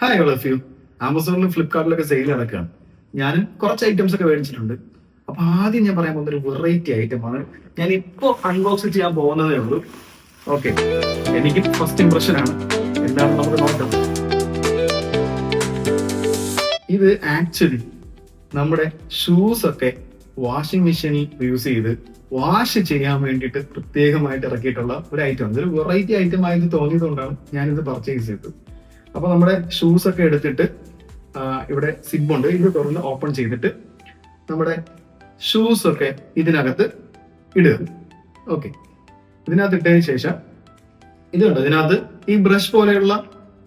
Hi all of you. ആമസോണിലും ഫ്ലിപ്കാർട്ടിലൊക്കെ sale നടക്കുകയാണ്. ഞാൻ കുറച്ച് ഐറ്റംസ് ഒക്കെ മേടിച്ചിട്ടുണ്ട്. അപ്പൊ ആദ്യം ഞാൻ പറയാൻ പോകുന്ന ഒരു വെറൈറ്റി ഐറ്റമാണ്. ഞാൻ ഇപ്പോൾ അൺബോക്സ് ചെയ്യാൻ പോകുന്നതേ ഉള്ളൂ. ഓക്കെ, എനിക്ക് ഫസ്റ്റ് ഇംപ്രഷൻ ആണ്. എന്താണ് നമുക്ക് നോക്കാം. ഇത് ആക്ച്വലി നമ്മുടെ ഷൂസ് ഒക്കെ വാഷിംഗ് മെഷീനിൽ യൂസ് ചെയ്ത് വാഷ് ചെയ്യാൻ വേണ്ടിയിട്ട് പ്രത്യേകമായിട്ട് ഇറക്കിയിട്ടുള്ള ഒരു ഐറ്റം. ഇതൊരു വെറൈറ്റി ഐറ്റം ആയിട്ട് തോന്നിയതുകൊണ്ടാണ് ഞാനിത് പർച്ചേസ് ചെയ്തത്. അപ്പൊ നമ്മുടെ ഷൂസ് ഒക്കെ എടുത്തിട്ട് ഇവിടെ സിബ് ഉണ്ട്, ഇത് തുറന്ന് ഓപ്പൺ ചെയ്തിട്ട് നമ്മുടെ ഷൂസ് ഒക്കെ ഇതിനകത്ത് ഇടുക. ഓക്കെ, ഇതിനകത്ത് ഇട്ടതിന് ശേഷം ഇതുണ്ട്, ഇതിനകത്ത് ഈ ബ്രഷ് പോലെയുള്ള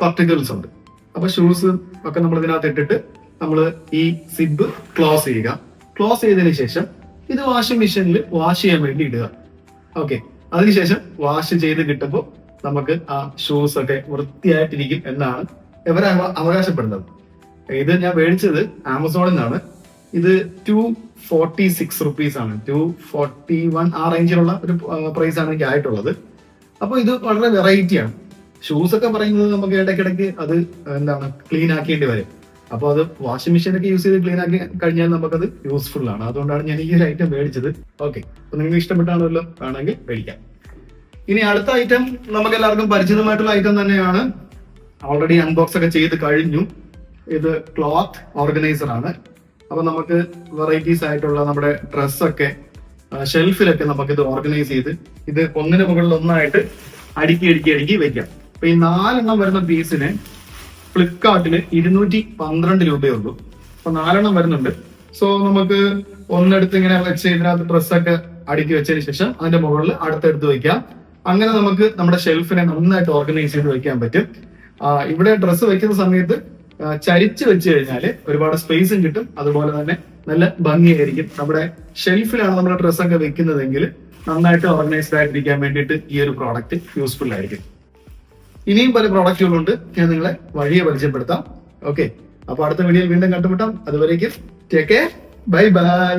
പാർട്ടിക്കിൾസ് ഉണ്ട്. അപ്പൊ ഷൂസ് ഒക്കെ നമ്മൾ ഇതിനകത്ത് ഇട്ടിട്ട് നമ്മൾ ഈ സിബ് ക്ലോസ് ചെയ്യുക. ക്ലോസ് ചെയ്തതിന് ശേഷം ഇത് വാഷിംഗ് മെഷീനിൽ വാഷ് ചെയ്യാൻ വേണ്ടി ഇടുക. ഓക്കെ, അതിനുശേഷം വാഷ് ചെയ്ത് കിട്ടുമ്പോൾ നമുക്ക് ആ ഷൂസ് ഒക്കെ വൃത്തിയായിട്ടിരിക്കും എന്നാണ് ഇവർ അവകാശപ്പെടുന്നത്. ഇത് ഞാൻ മേടിച്ചത് ആമസോണിൽ നിന്നാണ്. ഇത് 246 റുപ്പീസ് ആണ്. 241 ആ റേഞ്ചിലുള്ള ഒരു പ്രൈസ് ആണ് എനിക്ക് ആയിട്ടുള്ളത്. അപ്പൊ ഇത് വളരെ വെറൈറ്റിയാണ്. ഷൂസ് ഒക്കെ പറയുന്നത് നമുക്ക് ഇടയ്ക്കിടയ്ക്ക് അത് എന്താണ് ക്ലീൻ ആക്കേണ്ടി വരും. അപ്പൊ അത് വാഷിംഗ് മെഷീനൊക്കെ യൂസ് ചെയ്ത് ക്ലീൻ ആക്കി കഴിഞ്ഞാൽ നമുക്കത് യൂസ്ഫുൾ ആണ്. അതുകൊണ്ടാണ് ഞാൻ ഈ ഒരു ഐറ്റം മേടിച്ചത്. ഓക്കെ, അപ്പൊ നിങ്ങൾക്ക് ഇഷ്ടപ്പെട്ടാണല്ലോ, വേണമെങ്കിൽ മേടിക്കാം. ഇനി അടുത്ത ഐറ്റം നമുക്ക് എല്ലാവർക്കും പരിചിതമായിട്ടുള്ള ഐറ്റം തന്നെയാണ്. ഓൾറെഡി അൺബോക്സ് ഒക്കെ ചെയ്ത് കഴിഞ്ഞു. ഇത് ക്ലോത്ത് ഓർഗനൈസർ ആണ്. അപ്പൊ നമുക്ക് വെറൈറ്റീസ് ആയിട്ടുള്ള നമ്മുടെ ഡ്രസ്സൊക്കെ ഷെൽഫിലൊക്കെ നമുക്ക് ഇത് ഓർഗനൈസ് ചെയ്ത് ഇത് ഒന്നിന് മുകളിൽ ഒന്നായിട്ട് അടുക്കി വെക്കാം. അപ്പൊ ഈ 4 വരുന്ന പീസിന് ഫ്ലിപ്കാർട്ടിന് 212 രൂപയേ ഉള്ളൂ. അപ്പൊ 4 വരുന്നുണ്ട്. സോ നമുക്ക് ഒന്നെടുത്ത് ഇങ്ങനെ വെച്ച് ഇതിനകത്ത് ഡ്രസ്സൊക്കെ അടുക്കി വെച്ചതിന് ശേഷം അതിന്റെ മുകളിൽ അടുത്തെടുത്ത് വെക്കാം. അങ്ങനെ നമുക്ക് നമ്മുടെ ഷെൽഫിനെ നന്നായിട്ട് ഓർഗനൈസ് ചെയ്ത് വെക്കാൻ പറ്റും. ഇവിടെ ഡ്രസ്സ് വെക്കുന്ന സമയത്ത് ചരിച്ച് വെച്ച് കഴിഞ്ഞാൽ ഒരുപാട് സ്പേസും കിട്ടും. അതുപോലെ തന്നെ നല്ല ഭംഗിയായിരിക്കും. നമ്മുടെ ഷെൽഫിലാണ് നമ്മുടെ ഡ്രസ്സൊക്കെ വെക്കുന്നതെങ്കിൽ നന്നായിട്ട് ഓർഗനൈസ്ഡ് ആയിട്ടിരിക്കാൻ വേണ്ടിയിട്ട് ഈ ഒരു പ്രോഡക്റ്റ് യൂസ്ഫുൾ ആയിരിക്കും. ഇനിയും പല പ്രോഡക്റ്റുകളുണ്ട്, ഞാൻ നിങ്ങളെ വഴിയെ പരിചയപ്പെടുത്താം. ഓക്കെ, അപ്പൊ അടുത്ത വീഡിയോയിൽ വീണ്ടും കണ്ടുമുട്ടാം. അതുവരേക്കും ടേക്ക് കെയർ, ബൈ ബൈ.